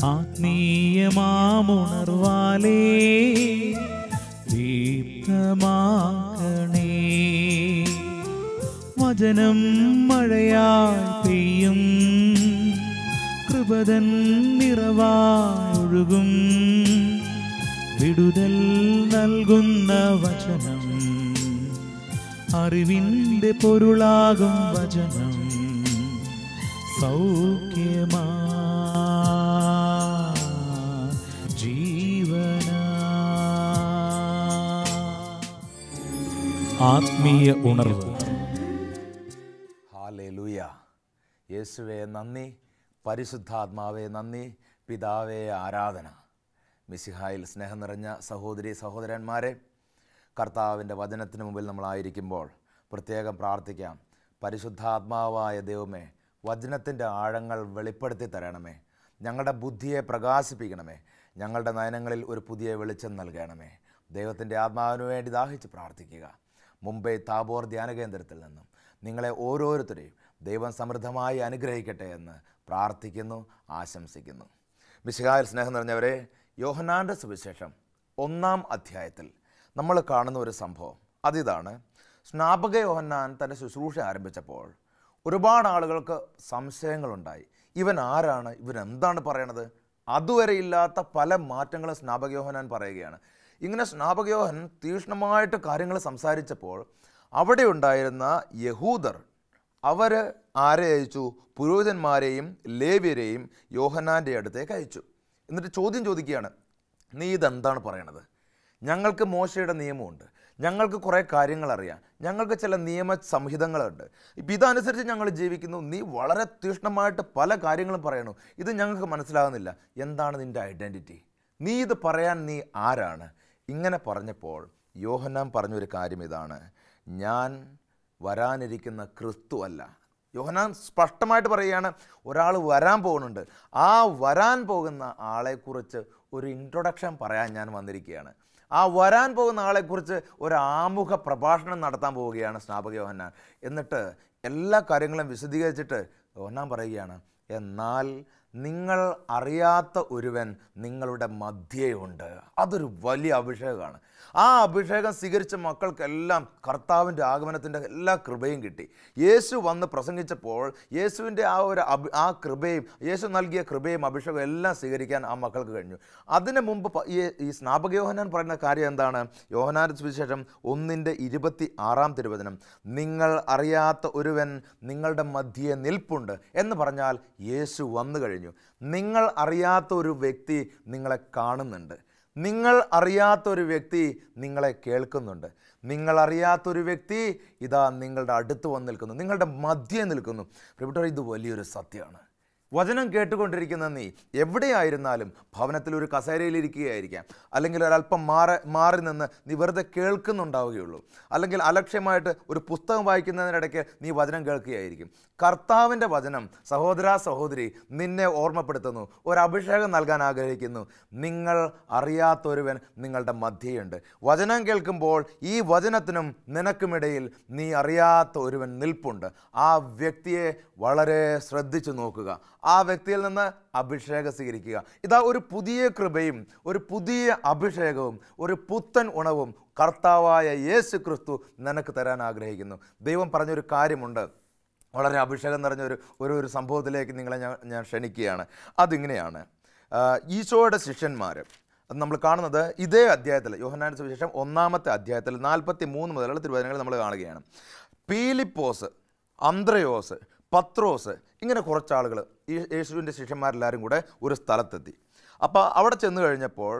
ആത്മീയമാമുണർവാലേ ദീപ്തമാക്കണേ. വചനം മഴയായി പെയ്യും, കൃപതൻ നിറവായൊഴുകും. വിടുതൽ നൽകുന്ന വചനം, അറിവിൻ്റെ പൊരുളാകും വചനം. സൗഖ്യമാ ജീവന. ആത്മീയ ഉണർവ്. ഹല്ലേലൂയ. യേശുവേ നന്ദി, പരിശുദ്ധാത്മാവേ നന്ദി, പിതാവേ ആരാധന. മിശിഹായിൽ സ്നേഹം നിറഞ്ഞ സഹോദരി സഹോദരന്മാരെ, കർത്താവിൻ്റെ വചനത്തിന് മുമ്പിൽ നമ്മളായിരിക്കുമ്പോൾ പ്രത്യേകം പ്രാർത്ഥിക്കാം. പരിശുദ്ധാത്മാവായ ദൈവമേ, വചനത്തിൻ്റെ ആഴങ്ങൾ വെളിപ്പെടുത്തി തരണമേ. ഞങ്ങളുടെ ബുദ്ധിയെ പ്രകാശിപ്പിക്കണമേ. ഞങ്ങളുടെ നയനങ്ങളിൽ ഒരു പുതിയ വെളിച്ചം നൽകണമേ. ദൈവത്തിൻ്റെ ആത്മാവിന് വേണ്ടി ദാഹിച്ച് പ്രാർത്ഥിക്കുക. മുംബൈ താബോർ ധ്യാന കേന്ദ്രത്തിൽ നിന്നും നിങ്ങളെ ഓരോരുത്തരെയും ദൈവം സമൃദ്ധമായി അനുഗ്രഹിക്കട്ടെ എന്ന് പ്രാർത്ഥിക്കുന്നു, ആശംസിക്കുന്നു. മിശിഹായിൽ സ്നേഹം നിറഞ്ഞവരെ, യോഹന്നാൻ്റെ സുവിശേഷം 1-ാം അധ്യായത്തിൽ നമ്മൾ കാണുന്ന ഒരു സംഭവം അതിതാണ്. സ്നാപക യോഹന്നാൻ തൻ്റെ ശുശ്രൂഷ ആരംഭിച്ചപ്പോൾ ഒരുപാട് ആളുകൾക്ക് സംശയങ്ങളുണ്ടായി. ഇവൻ ആരാണ്? ഇവൻ എന്താണ് പറയണത്? അതുവരെ ഇല്ലാത്ത പല മാറ്റങ്ങളും സ്നാപക യോഹന്നാൻ പറയുകയാണ്. ഇങ്ങനെ സ്നാപക യോഹൻ തീക്ഷ്ണമായിട്ട് കാര്യങ്ങൾ സംസാരിച്ചപ്പോൾ അവിടെ ഉണ്ടായിരുന്ന യഹൂദർ അവർ ആരെ അയച്ചു? പുരോഹിതന്മാരെയും ലേവ്യരെയും യോഹന്നാൻ്റെ അടുത്തേക്ക് അയച്ചു. എന്നിട്ട് ചോദ്യം ചോദിക്കുകയാണ്, നീ ഇതെന്താണ് പറയണത്? ഞങ്ങൾക്ക് മോശയുടെ നിയമമുണ്ട്, ഞങ്ങൾക്ക് കുറേ കാര്യങ്ങൾ അറിയാം, ഞങ്ങൾക്ക് ചില നിയമ സംഹിതങ്ങളുണ്ട്, ഇപ്പം ഇതനുസരിച്ച് ഞങ്ങൾ ജീവിക്കുന്നു. നീ വളരെ തീക്ഷ്ണമായിട്ട് പല കാര്യങ്ങളും പറയണു, ഇത് ഞങ്ങൾക്ക് മനസ്സിലാകുന്നില്ല. എന്താണ് നിൻ്റെ ഐഡൻറ്റിറ്റി? നീ ഇത് പറയാൻ നീ ആരാണ്? ഇങ്ങനെ പറഞ്ഞപ്പോൾ യോഹന്നാൻ പറഞ്ഞൊരു കാര്യം ഇതാണ്, ഞാൻ വരാനിരിക്കുന്ന ക്രിസ്തു അല്ല. യോഹന്നാൻ സ്പഷ്ടമായിട്ട് പറയുകയാണ്, ഒരാൾ വരാൻ പോകുന്നുണ്ട്. ആ വരാൻ പോകുന്ന ആളെക്കുറിച്ച് ഒരു ഇൻട്രൊഡക്ഷൻ പറയാൻ ഞാൻ വന്നിരിക്കുകയാണ്. ആ വരാൻ പോകുന്ന ആളെക്കുറിച്ച് ഒരു ആമുഖ പ്രഭാഷണം നടത്താൻ പോവുകയാണ് സ്നാപക യോഹന്നാൻ. എന്നിട്ട് എല്ലാ കാര്യങ്ങളും വിശദീകരിച്ചിട്ട് യോഹന്നാൻ പറയുകയാണ്, എന്നാൽ നിങ്ങൾ അറിയാത്ത ഒരുവൻ നിങ്ങളുടെ മധ്യേയുണ്ട്. അതൊരു വലിയ അഭിഷേകമാണ്. ആ അഭിഷേകം സ്വീകരിച്ച മക്കൾക്കെല്ലാം കർത്താവിൻ്റെ ആഗമനത്തിൻ്റെ എല്ലാ കൃപയും കിട്ടി. യേശു വന്ന് പ്രസംഗിച്ചപ്പോൾ യേശുവിൻ്റെ ആ കൃപയും യേശു നൽകിയ കൃപയും അഭിഷേകവും എല്ലാം സ്വീകരിക്കാൻ ആ മക്കൾക്ക് കഴിഞ്ഞു. അതിന് മുമ്പ് ഈ സ്നാപക യോഹന്നാൻ പറയുന്ന കാര്യം എന്താണ്? യോഹന്നാന്റെ സുവിശേഷം 1:26 തിരുവചനം, നിങ്ങൾ അറിയാത്ത ഒരുവൻ നിങ്ങളുടെ മധ്യേ നിൽപ്പുണ്ട് എന്ന് പറഞ്ഞാൽ യേശു വന്നു കഴിഞ്ഞു. നിങ്ങൾ അറിയാത്ത ഒരു വ്യക്തി നിങ്ങളെ കാണുന്നുണ്ട്. നിങ്ങൾ അറിയാത്തൊരു വ്യക്തി നിങ്ങളെ കേൾക്കുന്നുണ്ട്. നിങ്ങൾ അറിയാത്തൊരു വ്യക്തി ഇതാ നിങ്ങളുടെ അടുത്ത് വന്ന് നിൽക്കുന്നു, നിങ്ങളുടെ മധ്യേ നിൽക്കുന്നു. പ്രിയപ്പെട്ടവരെ, ഇത് വലിയൊരു സത്യമാണ്. വചനം കേട്ടുകൊണ്ടിരിക്കുന്ന നീ എവിടെയായിരുന്നാലും, ഭവനത്തിൽ ഒരു കസേരയിലിരിക്കുകയായിരിക്കാം, അല്ലെങ്കിൽ ഒരല്പം മാറി നിന്ന് നീ വെറുതെ കേൾക്കുന്നുണ്ടാവുകയുള്ളൂ, അല്ലെങ്കിൽ അലക്ഷ്യമായിട്ട് ഒരു പുസ്തകം വായിക്കുന്നതിനിടയ്ക്ക് നീ വചനം കേൾക്കുകയായിരിക്കും. കർത്താവിൻ്റെ വചനം സഹോദരാ സഹോദരി നിന്നെ ഓർമ്മപ്പെടുത്തുന്നു, ഒരു അഭിഷേകം നൽകാൻ ആഗ്രഹിക്കുന്നു. നിങ്ങൾ അറിയാത്തൊരുവൻ നിങ്ങളുടെ മധ്യയുണ്ട്. വചനം കേൾക്കുമ്പോൾ ഈ വചനത്തിനും നിനക്കുമിടയിൽ നീ അറിയാത്ത ഒരുവൻ നിൽപ്പുണ്ട്. ആ വ്യക്തിയെ വളരെ ശ്രദ്ധിച്ചു നോക്കുക. ആ വ്യക്തിയിൽ നിന്ന് അഭിഷേകം സ്വീകരിക്കുക. ഇതാ ഒരു പുതിയ കൃപയും ഒരു പുതിയ അഭിഷേകവും ഒരു പുത്തൻ ഉണവും കർത്താവായ യേശു ക്രിസ്തു നിനക്ക് തരാൻ ആഗ്രഹിക്കുന്നു. ദൈവം പറഞ്ഞൊരു കാര്യമുണ്ട്. വളരെ അഭിഷേകം നിറഞ്ഞ ഒരു സംഭവത്തിലേക്ക് നിങ്ങളെ ഞാൻ ക്ഷണിക്കുകയാണ്. അതിങ്ങനെയാണ്, ഈശോയുടെ ശിഷ്യന്മാർ നമ്മൾ കാണുന്നത് ഇതേ അധ്യായത്തിൽ, യോഹന്നാന്റെ സുവിശേഷം 1-ാമത്തെ അധ്യായത്തിൽ 43 മുതലുള്ള തിരുവചനങ്ങൾ നമ്മൾ കാണുകയാണ്. പീലിപ്പോസ്, അന്ത്രയോസ്, പത്രോസ്, ഇങ്ങനെ കുറച്ചാളുകൾ ഈ യേശുവിൻ്റെ ശിഷ്യന്മാരെല്ലാവരും കൂടെ ഒരു സ്ഥലത്തെത്തി. അപ്പോൾ അവിടെ ചെന്ന് കഴിഞ്ഞപ്പോൾ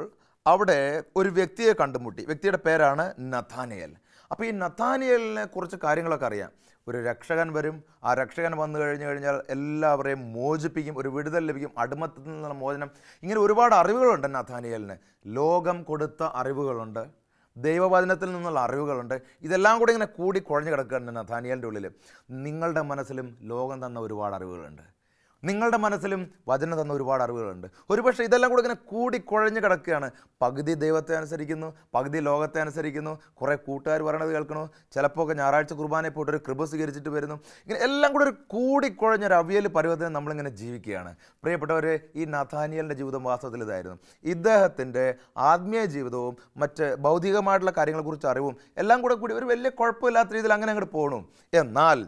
അവിടെ ഒരു വ്യക്തിയെ കണ്ടുമുട്ടി. വ്യക്തിയുടെ പേരാണ് നഥാനിയേൽ. അപ്പോൾ ഈ നഥാനിയേലിനെ കുറിച്ച് കാര്യങ്ങളൊക്കെ അറിയാം. ഒരു രക്ഷകൻ വരും, ആ രക്ഷകൻ വന്നു കഴിഞ്ഞാൽ എല്ലാവരെയും മോചിപ്പിക്കും, ഒരു വിടുതൽ ലഭിക്കും, അടിമത്തത്തിൽ നിന്നുള്ള മോചനം. ഇങ്ങനെ ഒരുപാട് അറിവുകളുണ്ട് നഥാനിയേലിന്. ലോകം കൊടുത്ത അറിവുകളുണ്ട്, ദൈവവചനത്തിൽ നിന്നുള്ള അറിവുകളുണ്ട്. ഇതെല്ലാം കൂടി ഇങ്ങനെ കൂടി കുഴഞ്ഞു കിടക്കുകയാണ് നഥാനിയേലിൻ്റെ ഉള്ളിൽ. നിങ്ങളുടെ മനസ്സിലും ലോകം തന്ന ഒരുപാട് അറിവുകളുണ്ട്. നിങ്ങളുടെ മനസ്സിലും വചനം തന്ന ഒരുപാട് അറിവുകളുണ്ട്. ഒരുപക്ഷെ ഇതെല്ലാം കൂടെ ഇങ്ങനെ കൂടിക്കുഴഞ്ഞ് കിടക്കുകയാണ്. പകുതി ദൈവത്തെ അനുസരിക്കുന്നു, പകുതി ലോകത്തെ അനുസരിക്കുന്നു, കുറേ കൂട്ടുകാർ പറയണത് കേൾക്കണു, ചിലപ്പോൾ ഒക്കെ ഞായറാഴ്ച കുർബാനയിൽ പോയിട്ട് ഒരു കൃപ സ്വീകരിച്ചിട്ട് വരുന്നു. ഇങ്ങനെ എല്ലാം കൂടെ ഒരു കൂടിക്കുഴഞ്ഞൊരു അവിയൽ പരുവത്തിന് നമ്മളിങ്ങനെ ജീവിക്കുകയാണ്. പ്രിയപ്പെട്ടവരെ, ഈ നഥാനിയേലിൻ്റെ ജീവിതം വാസ്തവത്തിൽ ഇതായിരുന്നു. ഇദ്ദേഹത്തിൻ്റെ ആത്മീയ ജീവിതവും മറ്റ് ഭൗതികമായിട്ടുള്ള കാര്യങ്ങളെക്കുറിച്ച് അറിവും എല്ലാം കൂടി ഒരു വലിയ കുഴപ്പമില്ലാത്ത രീതിയിൽ അങ്ങനെ അങ്ങോട്ട് പോകണം. എന്നാൽ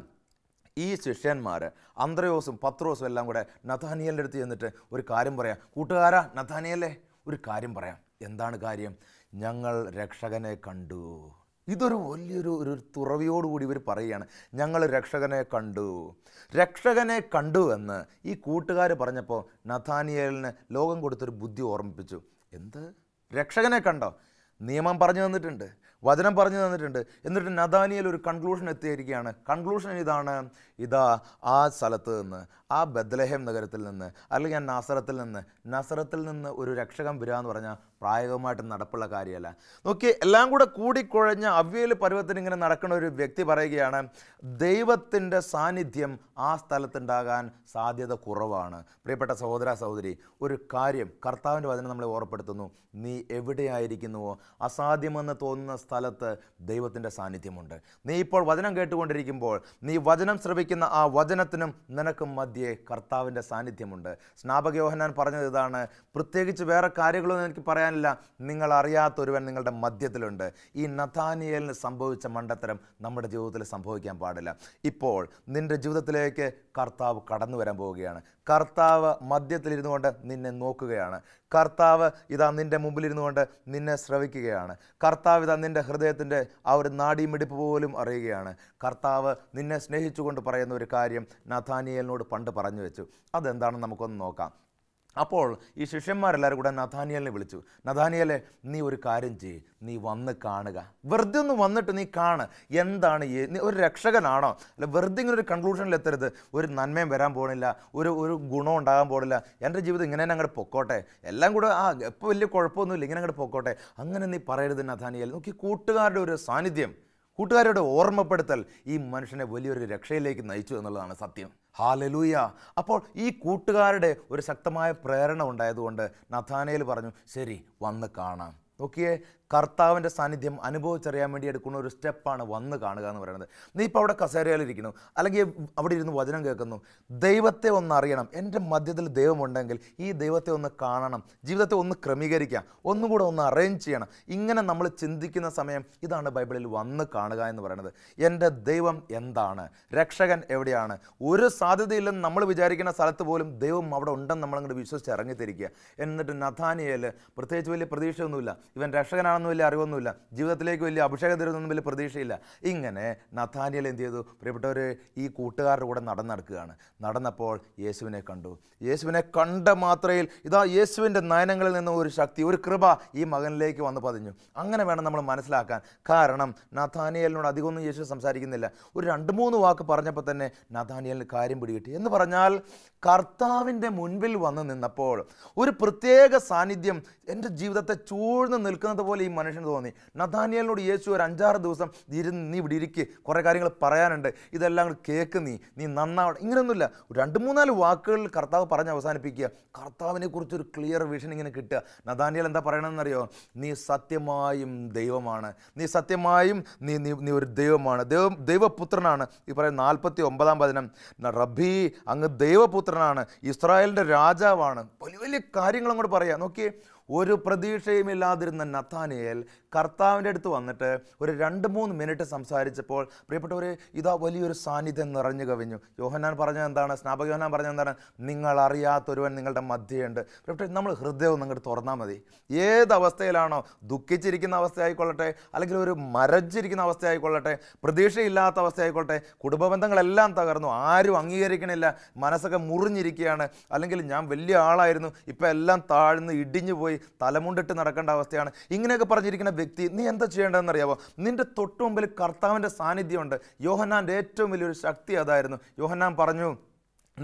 ഈ ശിഷ്യന്മാർ അന്ത്രയോസും പത്രോസും എല്ലാം കൂടെ നഥാനിയേലിൻ്റെ അടുത്ത് ചെന്നിട്ട് ഒരു കാര്യം പറയാം. കൂട്ടുകാരാ, നഥാനിയേലേ, ഒരു കാര്യം പറയാം. എന്താണ് കാര്യം? ഞങ്ങൾ രക്ഷകനെ കണ്ടു. ഇതൊരു വലിയൊരു തുറവിയോടുകൂടി ഇവർ പറയുകയാണ്, ഞങ്ങൾ രക്ഷകനെ കണ്ടു. രക്ഷകനെ കണ്ടു എന്ന് ഈ കൂട്ടുകാർ പറഞ്ഞപ്പോൾ നഥാനിയേലിന് ലോകം കൊടുത്തൊരു ബുദ്ധി ഓർമ്മിപ്പിച്ചു. എന്ത്? രക്ഷകനെ കണ്ടോ? നിയമം പറഞ്ഞു തന്നിട്ടുണ്ട്, വചനം പറഞ്ഞു തന്നിട്ടുണ്ട്. എന്നിട്ട് നഥാനിയേൽ ഒരു കൺക്ലൂഷൻ എത്തിയിരിക്കുകയാണ്. കൺക്ലൂഷൻ ഇതാണ്: ഇതാ ആ സ്ഥലത്ത് നിന്ന്, ആ ബത്ലഹേം നഗരത്തിൽ നിന്ന്, അല്ലെങ്കിൽ നസറത്തിൽ നിന്ന് ഒരു രക്ഷകൻ വരിക എന്ന് പറഞ്ഞാൽ പ്രായോഗികമായിട്ട് നടപ്പുള്ള കാര്യമല്ല. നോക്കി, എല്ലാം കൂടെ കൂടിക്കുഴഞ്ഞ അവ്യയിൽ പരുവത്തിന് ഇങ്ങനെ നടക്കുന്ന ഒരു വ്യക്തി പറയുകയാണ്, ദൈവത്തിൻ്റെ സാന്നിധ്യം ആ സ്ഥലത്തുണ്ടാകാൻ സാധ്യത കുറവാണ്. പ്രിയപ്പെട്ട സഹോദര സഹോദരി, ഒരു കാര്യം കർത്താവിൻ്റെ വചനം നമ്മളെ ഓർമ്മപ്പെടുത്തുന്നു. നീ എവിടെയായിരിക്കുന്നുവോ അസാധ്യമെന്ന് തോന്നുന്ന സ്ഥലത്ത് ദൈവത്തിൻ്റെ സാന്നിധ്യമുണ്ട്. നീ ഇപ്പോൾ വചനം കേട്ടുകൊണ്ടിരിക്കുമ്പോൾ നീ വചനം ശ്രവിക്കുന്ന ആ വചനത്തിനും നിനക്കും മധ്യേ കർത്താവിൻ്റെ സാന്നിധ്യമുണ്ട്. സ്നാപക യോഹന്നാൻ പറഞ്ഞത് ഇതാണ്, പ്രത്യേകിച്ച് വേറെ കാര്യങ്ങളൊന്നും എനിക്ക് പറയാനില്ല, നിങ്ങൾ അറിയാത്തൊരുവൻ നിങ്ങളുടെ മധ്യത്തിലുണ്ട്. ഈ നഥാനിയേലിന് സംഭവിച്ച മണ്ടത്തരം നമ്മുടെ ജീവിതത്തിൽ സംഭവിക്കാൻ പാടില്ല. ഇപ്പോൾ നിൻ്റെ ജീവിതത്തിലേക്ക് കർത്താവ് കടന്നു വരാൻ പോവുകയാണ്. കർത്താവ് മധ്യത്തിലിരുന്നു കൊണ്ട് നിന്നെ നോക്കുകയാണ്. കർത്താവ് ഇതാ നിൻ്റെ മുമ്പിലിരുന്നു കൊണ്ട് നിന്നെ ശ്രവിക്കുകയാണ്. കർത്താവ് ഇതാ നിൻ്റെ ഹൃദയത്തിൻ്റെ ആ ഒരു നാഡീമിടിപ്പ് പോലും അറിയുകയാണ്. കർത്താവ് നിന്നെ സ്നേഹിച്ചുകൊണ്ട് പറയുന്ന ഒരു കാര്യം നഥാനിയേലിനോട് പണ്ട് പറഞ്ഞു വെച്ചു. അതെന്താണെന്ന് നമുക്കൊന്ന് നോക്കാം. അപ്പോൾ ഈ ശിഷ്യന്മാരെല്ലാവരും കൂടെ നഥാനിയേലിനെ വിളിച്ചു. നഥാനിയേലെ, നീ ഒരു കാര്യം ചെയ്യ്, നീ വന്ന് കാണുക. വെറുതെ ഒന്ന് വന്നിട്ട് നീ കാണ്, എന്താണ് നീ ഒരു രക്ഷകനാണോ? അല്ല, വെറുതെ ഇങ്ങനെ ഒരു കൺക്ലൂഷനിൽ എത്തരുത്. ഒരു നന്മയും വരാൻ പോകണില്ല, ഒരു ഗുണം ഉണ്ടാകാൻ പോകണില്ല, എൻ്റെ ജീവിതം ഇങ്ങനെ തന്നെ അങ്ങോട്ട് പൊക്കോട്ടെ, എല്ലാം കൂടെ ഇപ്പോൾ വലിയ കുഴപ്പമൊന്നുമില്ല, ഇങ്ങനെ അങ്ങോട്ട് പൊക്കോട്ടെ, അങ്ങനെ നീ പറയരുത് നഥാനിയേൽ. നോക്കി, കൂട്ടുകാരുടെ ഒരു സാന്നിധ്യം, കൂട്ടുകാരുടെ ഓർമ്മപ്പെടുത്തൽ ഈ മനുഷ്യനെ വലിയൊരു രക്ഷയിലേക്ക് നയിച്ചു എന്നുള്ളതാണ് സത്യം. ഹല്ലേലൂയ. അപ്പോൾ ഈ കൂട്ടുകാരുടെ ഒരു ശക്തമായ പ്രേരണ ഉണ്ടായതുകൊണ്ട് നഥാനിയേൽ പറഞ്ഞു, ശരി, വന്ന് കാണാം. നോക്കിയേ, കർത്താവിൻ്റെ സാന്നിധ്യം അനുഭവിച്ചറിയാൻ വേണ്ടി എടുക്കുന്ന ഒരു സ്റ്റെപ്പാണ് വന്ന് കാണുക എന്ന് പറയുന്നത്. നീ ഇപ്പോൾ അവിടെ കസേരയിലിരിക്കുന്നു, അല്ലെങ്കിൽ അവിടെ ഇരുന്ന് വചനം കേൾക്കുന്നു. ദൈവത്തെ ഒന്ന് അറിയണം. എൻ്റെ മധ്യത്തിൽ ദൈവമുണ്ടെങ്കിൽ ഈ ദൈവത്തെ ഒന്ന് കാണണം, ജീവിതത്തെ ഒന്ന് ക്രമീകരിക്കാം, ഒന്നുകൂടെ ഒന്ന് അറേഞ്ച് ചെയ്യണം. ഇങ്ങനെ നമ്മൾ ചിന്തിക്കുന്ന സമയം ഇതാണ് ബൈബിളിൽ വന്ന് കാണുക എന്ന് പറയുന്നത്. എൻ്റെ ദൈവം എന്താണ്? രക്ഷകൻ എവിടെയാണ്? ഒരു സാധ്യതയില്ലെന്ന് നമ്മൾ വിചാരിക്കുന്ന സ്ഥലത്ത് പോലും ദൈവം അവിടെ ഉണ്ടെന്ന് നമ്മളങ്ങോട്ട് വിശ്വസിച്ച് ഇറങ്ങിത്തിരിക്കുക. എന്നിട്ട് നഥാനിയേൽ പ്രത്യേകിച്ച് വലിയ പ്രതീക്ഷയൊന്നുമില്ല, ഇവൻ രക്ഷകനാണെന്ന് വലിയ അറിവൊന്നുമില്ല, ജീവിതത്തിലേക്ക് വലിയ അഭിഷേകം തരുന്നൊന്നും വലിയ പ്രതീക്ഷയില്ല. ഇങ്ങനെ നഥാനിയേൽ എന്ത് ചെയ്തു? പ്രിയപ്പെട്ടവർ, ഈ കൂട്ടുകാരുടെ കൂടെ നടക്കുകയാണ്. നടന്നപ്പോൾ യേശുവിനെ കണ്ടു. യേശുവിനെ കണ്ട മാത്രയിൽ ഇതാ യേശുവിൻ്റെ നയനങ്ങളിൽ നിന്ന് ഒരു ശക്തി, ഒരു കൃപ ഈ മകനിലേക്ക് വന്ന് പതിഞ്ഞു. അങ്ങനെ വേണം നമ്മൾ മനസ്സിലാക്കാൻ. കാരണം നഥാനിയേലിനോട് അധികമൊന്നും യേശു സംസാരിക്കുന്നില്ല. ഒരു 2-3 വാക്ക് പറഞ്ഞപ്പോൾ തന്നെ നഥാനിയേലിന് കാര്യം പിടികിട്ടി. എന്ന് പറഞ്ഞാൽ കർത്താവിൻ്റെ മുൻപിൽ വന്ന് നിന്നപ്പോൾ ഒരു പ്രത്യേക സാന്നിധ്യം എൻ്റെ ജീവിതത്തെ ചൂഴ്ന്ന് നിൽക്കുന്നത് പോലെ ഈ മനുഷ്യന് തോന്നി. നഥാനിയേലിനോട് യേശു ഒരു 5-6 ദിവസം നീ ഇവിടെ ഇരിക്ക്, കുറേ കാര്യങ്ങൾ പറയാനുണ്ട്, ഇതെല്ലാം കൂടി കേൾക്ക്, നീ നന്നാവണം, ഇങ്ങനെയൊന്നുമില്ല. 2-3-4 വാക്കുകളിൽ കർത്താവ് പറഞ്ഞ് അവസാനിപ്പിക്കുക. കർത്താവിനെ കുറിച്ചൊരു ക്ലിയർ വിഷൻ ഇങ്ങനെ കിട്ടുക. നഥാനിയേൽ എന്താ പറയണമെന്നറിയോ? നീ സത്യമായും ദൈവമാണ്, നീ സത്യമായും നീ ഒരു ദൈവമാണ്, ദൈവപുത്രനാണ്. ഈ പറയുന്ന 49-ാം വചനം, റബ്ബി, അങ്ങ് ദൈവപുത്രനാണ്, ഇസ്രായേലിൻ്റെ രാജാവാണ്, വലിയ വലിയ കാര്യങ്ങൾ അങ്ങോട്ട് പറയാം. നോക്കിയേ, ഒരു പ്രതീക്ഷയുമില്ലാതിരുന്ന നഥാനിയേൽ കർത്താവിൻ്റെ അടുത്ത് വന്നിട്ട് ഒരു 2-3 മിനിറ്റ് സംസാരിച്ചപ്പോൾ പ്രിയപ്പെട്ടവർ, ഇതാ വലിയൊരു സാന്നിധ്യം നിറഞ്ഞു കവിഞ്ഞു. യോഹന്നാൻ പറഞ്ഞത് എന്താണ്? സ്നാപക യോഹന്നാൻ പറഞ്ഞത് എന്താണ്? നിങ്ങൾ അറിയാത്തൊരുവൻ നിങ്ങളുടെ മധ്യയുണ്ട്. പ്രിയപ്പെട്ടവർ, നമ്മൾ ഹൃദയം അങ്ങോട്ട് തുറന്നാൽ മതി. ഏതവസ്ഥയിലാണോ, ദുഃഖിച്ചിരിക്കുന്ന അവസ്ഥയായിക്കൊള്ളട്ടെ, അല്ലെങ്കിൽ ഒരു മരച്ചിരിക്കുന്ന അവസ്ഥയായിക്കൊള്ളട്ടെ, പ്രതീക്ഷയില്ലാത്ത അവസ്ഥയായിക്കൊള്ളട്ടെ, കുടുംബബന്ധങ്ങളെല്ലാം തകർന്നു, ആരും അംഗീകരിക്കണില്ല, മനസ്സൊക്കെ മുറിഞ്ഞിരിക്കുകയാണ്, അല്ലെങ്കിൽ ഞാൻ വലിയ ആളായിരുന്നു, ഇപ്പം എല്ലാം താഴ്ന്ന് ഇടിഞ്ഞു പോയി തലമുണ്ടിട്ട് നടക്കേണ്ട അവസ്ഥയാണ്, ഇങ്ങനെയൊക്കെ പറഞ്ഞിരിക്കുന്ന വ്യക്തി, നീ എന്താ ചെയ്യേണ്ടതെന്നറിയാമോ? നിന്റെ തൊട്ടു മുമ്പിൽ കർത്താവിൻ്റെ സാന്നിധ്യമുണ്ട്. യോഹന്നാൻ്റെ ഏറ്റവും വലിയൊരു ശക്തി അതായിരുന്നു. യോഹന്നാൻ പറഞ്ഞു,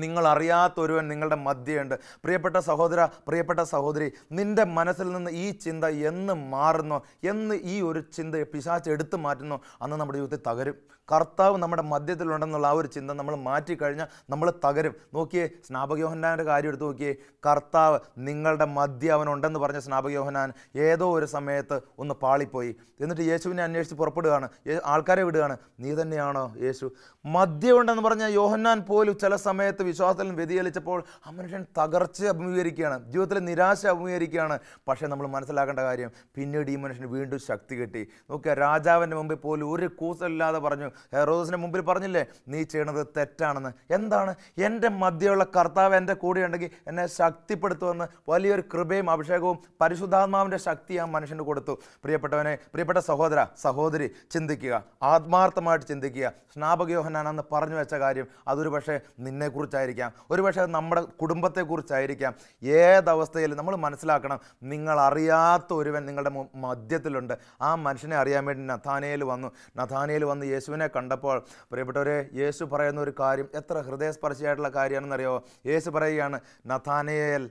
നിങ്ങൾ അറിയാത്തൊരുവൻ നിങ്ങളുടെ മധ്യയുണ്ട്. പ്രിയപ്പെട്ട സഹോദര, പ്രിയപ്പെട്ട സഹോദരി, നിൻ്റെ മനസ്സിൽ നിന്ന് ഈ ചിന്ത എന്ന് മാറുന്നോ, എന്ന് ഈ ഒരു ചിന്ത പിശാച് എടുത്തു മാറ്റുന്നോ, അന്ന് നമ്മുടെ ജീവിതത്തിൽ തകരും. കർത്താവ് നമ്മുടെ മധ്യത്തിലുണ്ടെന്നുള്ള ആ ഒരു ചിന്ത നമ്മൾ മാറ്റിക്കഴിഞ്ഞാൽ നമ്മൾ തകരും. നോക്കിയേ, സ്നാപകയോഹന്നാൻ്റെ കാര്യം എടുത്ത് നോക്കിയേ. കർത്താവ് നിങ്ങളുടെ മധ്യ അവനുണ്ടെന്ന് പറഞ്ഞ സ്നാപകയോഹന്നാൻ ഏതോ ഒരു സമയത്ത് ഒന്ന് പാളിപ്പോയി. എന്നിട്ട് യേശുവിനെ അന്വേഷിച്ച് പുറപ്പെടുകയാണ്, ആൾക്കാരെ വിടുകയാണ്. നീ തന്നെയാണോ യേശു? മദ്യമുണ്ടെന്ന് പറഞ്ഞ യോഹന്നാൻ പോലും ചില സമയത്ത് വിശ്വാസത്തിൽ വ്യതിചലിച്ചപ്പോൾ ആ മനുഷ്യൻ തകർച്ച അഭിമുഖീകരിക്കുകയാണ്, ജീവിതത്തിൽ നിരാശ അഭിമുഖീകരിക്കുകയാണ്. പക്ഷേ നമ്മൾ മനസ്സിലാക്കേണ്ട കാര്യം, പിന്നീട് ഈ മനുഷ്യന് വീണ്ടും ശക്തി കിട്ടി. നോക്കുക, രാജാവിൻ്റെ മുമ്പിൽ പോലും ഒരു കൂസലില്ലാതെ പറഞ്ഞു, ഹെറോദിന്റെ മുമ്പിൽ പറഞ്ഞില്ലേ, നീ ചെയ്യണത് തെറ്റാണെന്ന്. എന്താണ്? എൻ്റെ മധ്യയുള്ള കർത്താവ് എൻ്റെ കൂടെ ഉണ്ടെങ്കിൽ എന്നെ ശക്തിപ്പെടുത്തുമെന്ന് വലിയൊരു കൃപയും അഭിഷേകവും പരിശുദ്ധാത്മാവിൻ്റെ ശക്തി ആ മനുഷ്യന് കൊടുത്തു. പ്രിയപ്പെട്ടവനെ, പ്രിയപ്പെട്ട സഹോദര, സഹോദരി, ചിന്തിക്കുക, ആത്മാർത്ഥമായിട്ട് ചിന്തിക്കുക. സ്നാപകയോഹന്നാൻ അന്ന് പറഞ്ഞു വെച്ച കാര്യം അതൊരു പക്ഷേ നിന്നെക്കുറിച്ചായിരിക്കാം, ഒരു പക്ഷേ നമ്മുടെ കുടുംബത്തെക്കുറിച്ചായിരിക്കാം. ഏതവസ്ഥയിലും നമ്മൾ മനസ്സിലാക്കണം, നിങ്ങൾ അറിയാത്ത ഒരുവൻ നിങ്ങളുടെ മധ്യത്തിലുണ്ട്. ആ മനുഷ്യനെ അറിയാൻ വേണ്ടി നഥാനയേൽ വന്ന് യേശുവിനെ കണ്ടപ്പോൾ, പ്രിയപ്പെട്ടവരെ, യേശു പറയുന്ന ഒരു കാര്യം എത്ര ഹൃദയസ്പർശിയായിട്ടുള്ള കാര്യമാണെന്നറിയോ? യേശു പറയുകയാണ്, നഥാനയേൽ,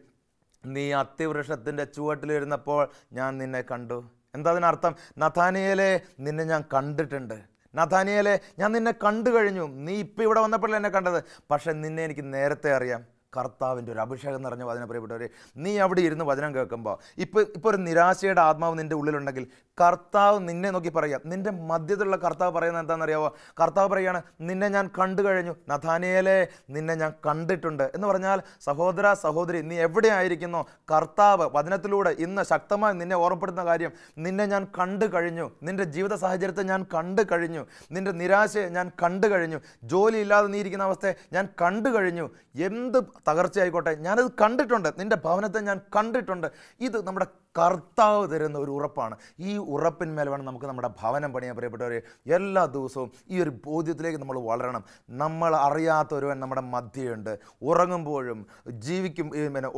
നീ അത്തിവൃക്ഷത്തിൻ്റെ ചുവട്ടിലിരുന്നപ്പോൾ ഞാൻ നിന്നെ കണ്ടു. എന്താ അതിനർത്ഥം? നഥാനയേലെ, നിന്നെ ഞാൻ കണ്ടിട്ടുണ്ട്. നഥാനയേലെ, ഞാൻ നിന്നെ കണ്ടു കഴിഞ്ഞു. നീ ഇപ്പം ഇവിടെ വന്നപ്പോഴല്ലേ എന്നെ കണ്ടത്, പക്ഷെ നിന്നെ എനിക്ക് നേരത്തെ അറിയാം. കർത്താവിൻ്റെ ഒരു അഭിഷേകം നിറഞ്ഞ വചനം. പ്രിയപ്പെട്ടവരെ, നീ അവിടെ ഇരുന്ന് വചനം കേൾക്കുമ്പോൾ ഇപ്പോൾ ഒരു നിരാശയുടെ ആത്മാവ് നിൻ്റെ ഉള്ളിലുണ്ടെങ്കിൽ കർത്താവ് നിന്നെ നോക്കി പറയുക, നിൻ്റെ മധ്യത്തിലുള്ള കർത്താവ് പറയുന്നത് എന്താണെന്നറിയാവോ? കർത്താവ് പറയുകയാണ്, നിന്നെ ഞാൻ കണ്ടു കഴിഞ്ഞു. നഥാനയേലെ, നിന്നെ ഞാൻ കണ്ടിട്ടുണ്ട് എന്ന് പറഞ്ഞാൽ, സഹോദര, സഹോദരി, നീ എവിടെ ആയിരിക്കുന്നോ, കർത്താവ് വചനത്തിലൂടെ ഇന്ന് ശക്തമായി നിന്നെ ഓർമ്മപ്പെടുത്തുന്ന കാര്യം, നിന്നെ ഞാൻ കണ്ടു കഴിഞ്ഞു. നിൻ്റെ ജീവിത സാഹചര്യത്തെ ഞാൻ കണ്ടു കഴിഞ്ഞു. നിൻ്റെ നിരാശയെ ഞാൻ കണ്ടു കഴിഞ്ഞു. ജോലി ഇല്ലാതെ നീ ഇരിക്കുന്ന അവസ്ഥയെ ഞാൻ കണ്ടു കഴിഞ്ഞു. എന്ത് തകർച്ചയായിക്കോട്ടെ, ഞാനത് കണ്ടിട്ടുണ്ട്. നിൻ്റെ ഭവനത്തെ ഞാൻ കണ്ടിട്ടുണ്ട്. ഇത് നമ്മുടെ കർത്താവ് തരുന്ന ഒരു ഉറപ്പാണ്. ഈ ഉറപ്പിന്മേൽ വേണം നമുക്ക് നമ്മുടെ ഭവനം പണിയാൻ. പ്രിയപ്പെട്ടവരെ, എല്ലാ ദിവസവും ഈ ഒരു ബോധ്യത്തിലേക്ക് നമ്മൾ വളരണം. നമ്മൾ അറിയാത്തൊരുവൻ നമ്മുടെ മധ്യയുണ്ട്. ഉറങ്ങുമ്പോഴും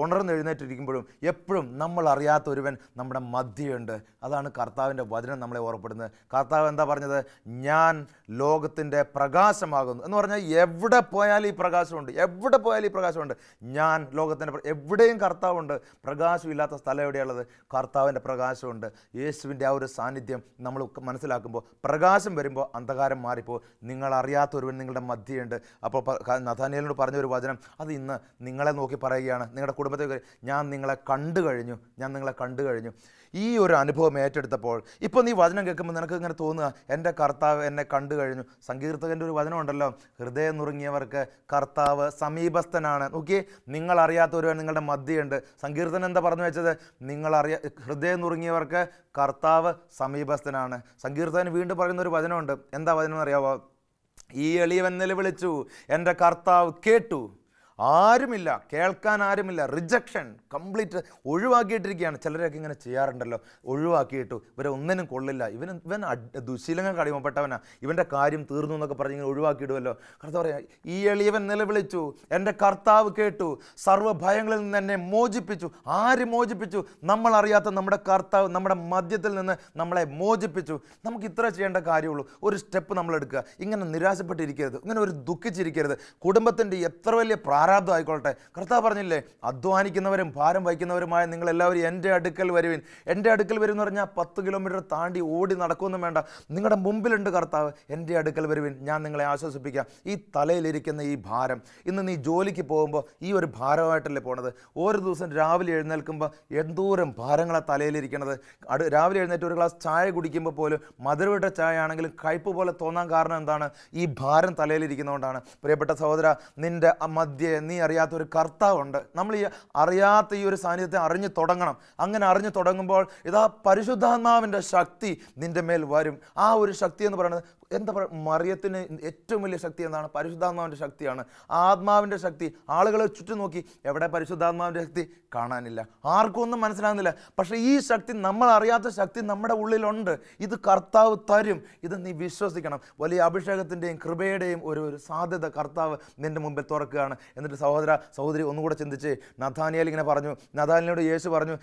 ഉണർന്നെഴുന്നേറ്റിരിക്കുമ്പോഴും എപ്പോഴും നമ്മൾ അറിയാത്തൊരുവൻ നമ്മുടെ മധ്യയുണ്ട്. അതാണ് കർത്താവിൻ്റെ വചനം നമ്മളെ ഓർമ്മപ്പെടുന്നത്. കർത്താവ് എന്താ പറഞ്ഞത്? ഞാൻ ലോകത്തിൻ്റെ പ്രകാശമാകുന്നു എന്ന് പറഞ്ഞാൽ എവിടെ പോയാലും ഈ പ്രകാശമുണ്ട്, എവിടെ പോയാലും ഈ പ്രകാശമുണ്ട്. ഞാൻ ലോകത്തിൻ്റെ, എവിടെയും കർത്താവുണ്ട്. പ്രകാശമില്ലാത്ത സ്ഥലം എവിടെയുള്ളത്? കർത്താവിൻ്റെ പ്രകാശമുണ്ട്. യേശുവിൻ്റെ ആ ഒരു സാന്നിധ്യം നമ്മൾ മനസ്സിലാക്കുമ്പോൾ, പ്രകാശം വരുമ്പോൾ അന്ധകാരം മാറിപ്പോൾ. നിങ്ങൾ അറിയാത്തൊരുവൻ നിങ്ങളുടെ മധ്യയുണ്ട്. അപ്പോൾ നഥാനയേലിനോട് പറഞ്ഞൊരു വചനം, അത് ഇന്ന് നിങ്ങളെ നോക്കി പറയുകയാണ്, നിങ്ങളുടെ കുടുംബത്തെ, ഞാൻ നിങ്ങളെ കണ്ടു കഴിഞ്ഞു, ഞാൻ നിങ്ങളെ കണ്ടു കഴിഞ്ഞു. ഈ ഒരു അനുഭവം ഏറ്റെടുത്തപ്പോൾ ഇപ്പോൾ നീ വചനം കേൾക്കുമ്പോൾ നിനക്ക് ഇങ്ങനെ തോന്നുക, എൻ്റെ കർത്താവ് എന്നെ കണ്ടു കഴിഞ്ഞു. സങ്കീർത്തകൻ്റെ ഒരു വചനമുണ്ടല്ലോ, ഹൃദയം നുറുങ്ങിയവർക്ക് കർത്താവ് സമീപസ്ഥനാണ്. നോക്കിയേ, നിങ്ങൾ അറിയാത്തൊരുവൻ നിങ്ങളുടെ മധ്യയുണ്ട്. സങ്കീർത്തനം എന്താ പറഞ്ഞു വെച്ചത്? ഹൃദയം നുറുങ്ങിയവർക്ക് കർത്താവ് സമീപസ്ഥനാണ്. സങ്കീർത്തകൻ വീണ്ടും പറയുന്നൊരു വചനമുണ്ട്. എന്താ വചനം എന്നറിയാവോ? ഈ എളിയവൻ നിലവിളിച്ചു, എൻ്റെ കർത്താവ് കേട്ടു. ആരുമില്ല, കേൾക്കാൻ ആരുമില്ല. റിജക്ഷൻ കംപ്ലീറ്റ് ഒഴിവാക്കിയിട്ടിരിക്കുകയാണ്. ചിലരൊക്കെ ഇങ്ങനെ ചെയ്യാറുണ്ടല്ലോ, ഒഴിവാക്കിയിട്ടു, ഇവരെ ഒന്നിനും കൊള്ളില്ല, ഇവൻ ദുശീലങ്ങൾക്ക് അടിമപ്പെട്ടവനാ, ഇവൻ്റെ കാര്യം തീർന്നു എന്നൊക്കെ പറഞ്ഞ് ഇങ്ങനെ ഒഴിവാക്കിയിടുമല്ലോ. കർത്താവ് പറയാം, ഈ എളിയവൻ നിലവിളിച്ചു, എൻ്റെ കർത്താവ് കേട്ടു, സർവ്വഭയങ്ങളിൽ നിന്ന് എന്നെ മോചിപ്പിച്ചു. ആര് മോചിപ്പിച്ചു? നമ്മളറിയാത്ത നമ്മുടെ കർത്താവ് നമ്മുടെ മധ്യത്തിൽ നിന്ന് നമ്മളെ മോചിപ്പിച്ചു. നമുക്ക് ഇത്ര ചെയ്യേണ്ട കാര്യമുള്ളൂ. ഒരു സ്റ്റെപ്പ് നമ്മൾ എടുക്കുക. ഇങ്ങനെ നിരാശപ്പെട്ടിരിക്കരുത്, ഇങ്ങനെ ഒരു ദുഃഖിച്ചിരിക്കരുത്. കുടുംബത്തിൻ്റെ എത്ര വലിയ പ്രാരാബ്ധം ആയിക്കോട്ടെ, കർത്താവ് പറഞ്ഞില്ലേ, അധ്വാനിക്കുന്നവരും ഭാരം വഹിക്കുന്നവരുമായ നിങ്ങളെല്ലാവരും എൻ്റെ അടുക്കൽ വരുവിൻ. എൻ്റെ അടുക്കൽ വരും എന്ന് പറഞ്ഞാൽ 10 കിലോമീറ്റർ താണ്ടി ഓടി നടക്കുമെന്നും വേണ്ട, നിങ്ങളുടെ മുമ്പിലുണ്ട് കർത്താവ്. എൻ്റെ അടുക്കൽ വരുവിൻ, ഞാൻ നിങ്ങളെ ആശ്വസിപ്പിക്കാം. ഈ തലയിലിരിക്കുന്ന ഈ ഭാരം, ഇന്ന് നീ ജോലിക്ക് പോകുമ്പോൾ ഈ ഒരു ഭാരമായിട്ടല്ലേ പോണത്? ഓരോ ദിവസം രാവിലെ എഴുന്നേൽക്കുമ്പോൾ എന്തോരം ഭാരങ്ങളാണ് തലയിലിരിക്കണത്. രാവിലെ എഴുന്നേറ്റ് ഒരു ഗ്ലാസ് ചായ കുടിക്കുമ്പോൾ പോലും മധുരവിട്ട ചായ ആണെങ്കിലും കയ്പ് പോലെ തോന്നാൻ കാരണം എന്താണ്? ഈ ഭാരം തലയിലിരിക്കുന്നതുകൊണ്ടാണ്. പ്രിയപ്പെട്ട സഹോദര, നിൻ്റെ മധ്യ നീ അറിയാത്തൊരു കർത്താവുണ്ട്. നമ്മൾ ഈ അറിയാത്ത ഈ ഒരു സാന്നിധ്യത്തെ അറിഞ്ഞു തുടങ്ങണം. അങ്ങനെ അറിഞ്ഞു തുടങ്ങുമ്പോൾ ഇതാ പരിശുദ്ധാത്മാവിൻ്റെ ശക്തി നിൻ്റെ മേൽ വരും. ആ ഒരു ശക്തി എന്ന് പറയുന്നത് എന്താ പറയുക, മറിയത്തിന് ഏറ്റവും വലിയ ശക്തി എന്താണ്? പരിശുദ്ധാത്മാവിൻ്റെ ശക്തിയാണ്, ആത്മാവിൻ്റെ ശക്തി. ആളുകളെ ചുറ്റും നോക്കി, എവിടെ പരിശുദ്ധാത്മാവിൻ്റെ ശക്തി? കാണാനില്ല, ആർക്കും ഒന്നും മനസ്സിലാകുന്നില്ല. പക്ഷേ ഈ ശക്തി, നമ്മൾ അറിയാത്ത ശക്തി നമ്മുടെ ഉള്ളിലുണ്ട്. ഇത് കർത്താവ് തരും. ഇത് നീ വിശ്വസിക്കണം. വലിയ അഭിഷേകത്തിൻ്റെയും കൃപയുടെയും ഒരു സാധ്യത കർത്താവ് നിൻ്റെ മുമ്പിൽ തുറക്കുകയാണ്. എന്നിട്ട് സഹോദര, സഹോദരി, ഒന്നുകൂടെ ചിന്തിച്ച്, നഥാനയേൽ ഇങ്ങനെ പറഞ്ഞു. നഥാനയേലിനോട് യേശു പറഞ്ഞു,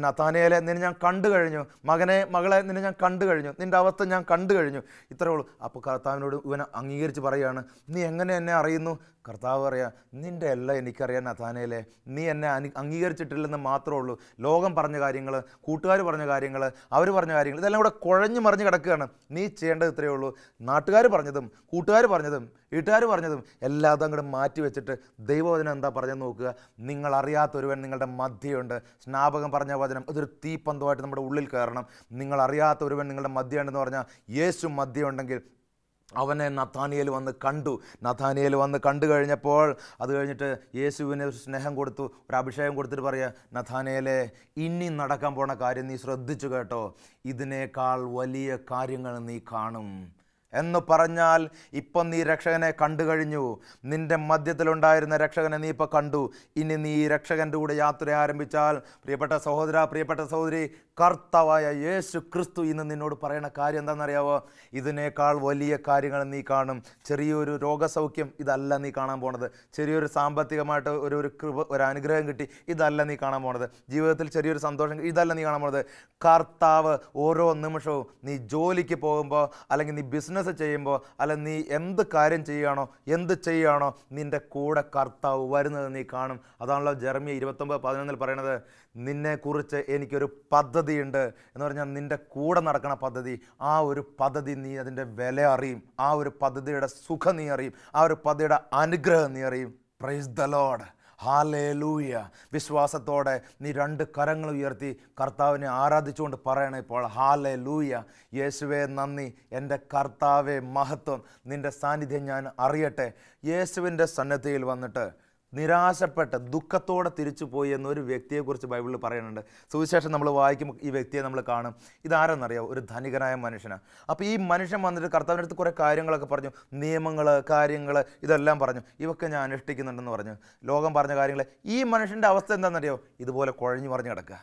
നഥാനയേലെ, നിന്നെ ഞാൻ കണ്ടു കഴിഞ്ഞു. മകനെ, മകളെ, നിന്നെ ഞാൻ കണ്ടു കഴിഞ്ഞു. നിൻ്റെ അവസ്ഥ ഞാൻ കണ്ടു കഴിഞ്ഞു. ഇത്രയേ ഉള്ളൂ. അപ്പോൾ കർത്താവിനോട് ഇവൻ അംഗീകരിച്ച് പറയുകയാണ്, നീ എങ്ങനെ എന്നെ അറിയുന്നു? കർത്താവ് പറയാ, നിൻ്റെ എല്ലാം എനിക്കറിയാം നഥാനേലേ, നീ എന്നെ അംഗീകരിച്ചിട്ടില്ലെന്ന് മാത്രമേ ഉള്ളൂ. ലോകം പറഞ്ഞ കാര്യങ്ങൾ, കൂട്ടുകാർ പറഞ്ഞ കാര്യങ്ങൾ, അവർ പറഞ്ഞ കാര്യങ്ങൾ, ഇതെല്ലാം കൂടെ കുഴഞ്ഞു മറിഞ്ഞ് കിടക്കുകയാണ്. നീ ചെയ്യേണ്ടത് ഇത്രയേ ഉള്ളൂ. നാട്ടുകാർ പറഞ്ഞതും കൂട്ടുകാർ പറഞ്ഞതും വീട്ടുകാർ പറഞ്ഞതും എല്ലാം അതങ്ങോട്ട് മാറ്റി വെച്ചിട്ട് ദൈവവചനം എന്താ പറഞ്ഞെന്ന് നോക്കുക. നിങ്ങളറിയാത്തൊരുവൻ നിങ്ങളുടെ മധ്യയുണ്ട്. സ്നാപകം പറഞ്ഞ വചനം ഇതൊരു തീപ്പന്തമായിട്ട് നമ്മുടെ ഉള്ളിൽ കയറണം. നിങ്ങളറിയാത്തൊരുവൻ നിങ്ങളുടെ മധ്യയുണ്ടെന്ന് പറഞ്ഞാൽ യേശു മധ്യയുണ്ടെങ്കിൽ അവനെ നഥാനിയേൽ വന്ന് കണ്ടു. നഥാനിയേൽ വന്ന് കണ്ടു കഴിഞ്ഞപ്പോൾ അത് കഴിഞ്ഞിട്ട് യേശുവിന് ഒരു സ്നേഹം കൊടുത്തു, ഒരു അഭിഷേകം കൊടുത്തിട്ട് പറയുക, നഥാനിയേലേ, ഇനി നടക്കാൻ പോണ കാര്യം നീ ശ്രദ്ധിച്ചു കേട്ടോ, ഇതിനേക്കാൾ വലിയ കാര്യങ്ങൾ നീ കാണും എന്ന് പറഞ്ഞാൽ ഇപ്പം നീ രക്ഷകനെ കണ്ടു കഴിഞ്ഞു. നിൻ്റെ മധ്യത്തിലുണ്ടായിരുന്ന രക്ഷകനെ നീ ഇപ്പം കണ്ടു. ഇനി നീ ഈ രക്ഷകൻ്റെ കൂടെ യാത്ര ആരംഭിച്ചാൽ, പ്രിയപ്പെട്ട സഹോദര, പ്രിയപ്പെട്ട സഹോദരി, കർത്താവായ യേശു ക്രിസ്തു ഇന്ന് നിന്നോട് പറയുന്ന കാര്യം എന്താണെന്നറിയാവോ? ഇതിനേക്കാൾ വലിയ കാര്യങ്ങൾ നീ കാണും. ചെറിയൊരു രോഗസൗഖ്യം ഇതല്ല നീ കാണാൻ പോണത്. ചെറിയൊരു സാമ്പത്തികമായിട്ട് ഒരു അനുഗ്രഹം കിട്ടി ഇതല്ല നീ കാണാൻ പോണത്. ജീവിതത്തിൽ ചെറിയൊരു സന്തോഷം ഇതല്ല നീ കാണാൻ പോണത്. കർത്താവ് ഓരോ നിമിഷവും നീ ജോലിക്ക് പോകുമ്പോൾ, അല്ലെങ്കിൽ നീ ബിസിനസ് ചെയ്യുമ്പോൾ, അല്ലെങ്കിൽ നീ എന്ത് കാര്യം എന്ത് ചെയ്യുകയാണോ നിൻ്റെ കൂടെ കർത്താവ് വരുന്നത് നീ കാണും. അതാണല്ലോ ജെറമ്യ 29:11 പറയണത്, നിന്നെക്കുറിച്ച് എനിക്കൊരു പദ്ധതിയുണ്ട് എന്ന് പറഞ്ഞാൽ നിൻ്റെ കൂടെ നടക്കണ പദ്ധതി. ആ ഒരു പദ്ധതി നീ അതിൻ്റെ വില അറിയും. ആ ഒരു പദ്ധതിയുടെ സുഖം നീ അറിയും. ആ ഒരു പദ്ധതിയുടെ അനുഗ്രഹം നീ അറിയും. Praise the Lord. ഹല്ലേലൂയ. വിശ്വാസത്തോടെ നീ 2 കരങ്ങൾ ഉയർത്തി കർത്താവിനെ ആരാധിച്ചുകൊണ്ട് പറയണം ഇപ്പോൾ, ഹല്ലേലൂയ. യേശുവേ നന്ദി, എൻ്റെ കർത്താവേ മഹത്വം, നിൻ്റെ സാന്നിധ്യം ഞാൻ അറിയട്ടെ. യേശുവിൻ്റെ സന്നിധിയിൽ വന്നിട്ട് നിരാശപ്പെട്ട് ദുഃഖത്തോടെ തിരിച്ചു പോയി എന്നൊരു വ്യക്തിയെക്കുറിച്ച് ബൈബിളിൽ പറയുന്നുണ്ട്. സുവിശേഷം നമ്മൾ വായിക്കുമ്പോൾ ഈ വ്യക്തിയെ നമ്മൾ കാണും. ഇതാരെന്നറിയാം? ഒരു ധനികനായ മനുഷ്യനാണ്. അപ്പോൾ ഈ മനുഷ്യൻ വന്നിട്ട് കർത്താവിൻ്റെ അടുത്ത് കുറേ കാര്യങ്ങളൊക്കെ പറഞ്ഞു, നിയമങ്ങൾ, കാര്യങ്ങൾ ഇതെല്ലാം പറഞ്ഞു. ഇവയൊക്കെ ഞാൻ അനുഷ്ഠിക്കുന്നുണ്ടെന്ന് പറഞ്ഞു. ലോകം പറഞ്ഞ കാര്യങ്ങൾ. ഈ മനുഷ്യൻ്റെ അവസ്ഥ എന്താണെന്നറിയോ? ഇതുപോലെ കുഴഞ്ഞു മറിഞ്ഞ് കിടക്കുക,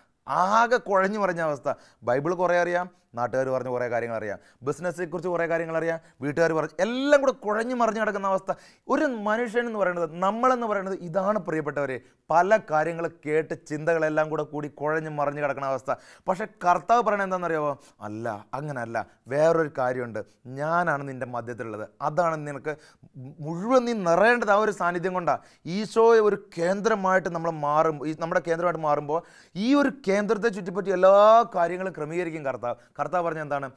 ആകെ കുഴഞ്ഞു മറിഞ്ഞ അവസ്ഥ. ബൈബിൾ കുറേ അറിയാം, നാട്ടുകാർ പറഞ്ഞ കുറേ കാര്യങ്ങൾ അറിയാം, ബിസിനസ്സിനെക്കുറിച്ച് കുറേ കാര്യങ്ങൾ അറിയാം, വീട്ടുകാർ പറഞ്ഞു, എല്ലാം കൂടെ കുഴഞ്ഞു മറിഞ്ഞു കിടക്കുന്ന അവസ്ഥ. ഒരു മനുഷ്യൻ എന്ന് പറയുന്നത്, നമ്മളെന്ന് പറയുന്നത് ഇതാണ് പ്രിയപ്പെട്ടവരെ. പല കാര്യങ്ങൾ കേട്ട് ചിന്തകളെല്ലാം കൂടി കുഴഞ്ഞു മറിഞ്ഞു കിടക്കുന്ന അവസ്ഥ. പക്ഷേ കർത്താവ് പറയണത് എന്താണെന്നറിയാമോ? അല്ല, അങ്ങനല്ല, വേറൊരു കാര്യമുണ്ട്. ഞാനാണ് നിൻ്റെ മധ്യത്തിലുള്ളത്. അതാണ് നിനക്ക് മുഴുവൻ നീ നിറയേണ്ടത്. ആ ഒരു സാന്നിധ്യം കൊണ്ടാണ്. ഈശോയെ ഒരു കേന്ദ്രമായിട്ട് നമ്മൾ നമ്മുടെ കേന്ദ്രമായിട്ട് മാറുമ്പോൾ ഈ ഒരു കേന്ദ്രത്തെ ചുറ്റിപ്പറ്റി എല്ലാ കാര്യങ്ങളും ക്രമീകരിക്കും കർത്താവ്. കർത്താവ് പറഞ്ഞ എന്താണ്?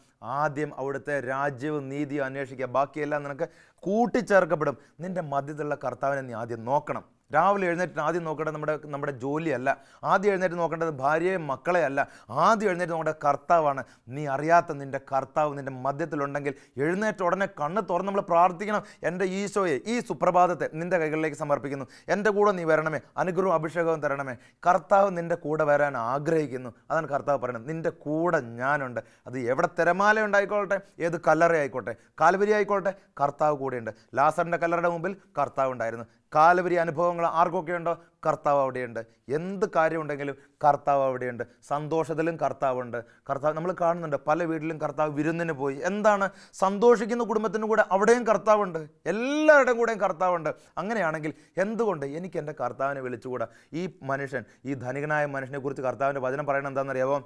ആദ്യം അവിടുത്തെ രാജ്യവും നീതിയും അന്വേഷിക്കുക, ബാക്കിയെല്ലാം നിനക്ക് കൂട്ടിച്ചേർക്കപ്പെടും. നിൻ്റെ മധ്യത്തിലുള്ള കർത്താവിനെ നീ ആദ്യം നോക്കണം. രാവിലെ എഴുന്നേറ്റ് ആദ്യം നോക്കേണ്ടത് നമ്മുടെ ജോലിയല്ല. ആദ്യം എഴുന്നേറ്റ് നോക്കേണ്ടത് ഭാര്യയെ മക്കളെ അല്ല. ആദ്യം എഴുന്നേറ്റ് നോക്കേണ്ടത് കർത്താവാണ്. നീ അറിയാത്ത നിൻ്റെ കർത്താവ് നിൻ്റെ മധ്യത്തിലുണ്ടെങ്കിൽ എഴുന്നേറ്റ് ഉടനെ കണ്ണ് തുറന്ന് നമ്മൾ പ്രാർത്ഥിക്കണം. എൻ്റെ ഈശോയെ, ഈ സുപ്രഭാതത്തെ നിൻ്റെ കൈകളിലേക്ക് സമർപ്പിക്കുന്നു. എൻ്റെ കൂടെ നീ വരണമേ, അനുഗ്രഹവും അഭിഷേകവും തരണമേ. കർത്താവ് നിൻ്റെ കൂടെ വരാൻ ആഗ്രഹിക്കുന്നു. അതാണ് കർത്താവ് പറയുന്നത്. നിൻ്റെ കൂടെ ഞാനുണ്ട്. അത് എവിടെ തിരമാല ഉണ്ടായിക്കോട്ടെ, ഏത് കല്ലറ ആയിക്കോട്ടെ, കാൽവരി ആയിക്കോട്ടെ, കർത്താവ് കൂടെയുണ്ട്. ലാസറിൻ്റെ കല്ലറയുടെ മുമ്പിൽ കർത്താവ് ഉണ്ടായിരുന്നു. കാൽവരി അനുഭവങ്ങൾ ആർക്കൊക്കെ ഉണ്ടോ, കർത്താവ് അവിടെയുണ്ട്. എന്ത് കാര്യമുണ്ടെങ്കിലും കർത്താവ് അവിടെയുണ്ട്. സന്തോഷത്തിലും കർത്താവുണ്ട്. കർത്താവ് നമ്മൾ കാണുന്നുണ്ട്, പല വീട്ടിലും കർത്താവ് വിരുന്നിന് പോയി. എന്താണ്? സന്തോഷിക്കുന്ന കുടുംബത്തിനും കൂടെ അവിടെയും കർത്താവുണ്ട്. എല്ലാവരുടെയും കൂടെയും കർത്താവുണ്ട്. അങ്ങനെയാണെങ്കിൽ എന്തുകൊണ്ട് എനിക്ക് എൻ്റെ കർത്താവിനെ വിളിച്ചുകൂടാ? ഈ മനുഷ്യൻ, ഈ ധനികനായ മനുഷ്യനെ കുറിച്ച് കർത്താവിൻ്റെ വചനം പറയണത് എന്താണെന്നറിയാമോ?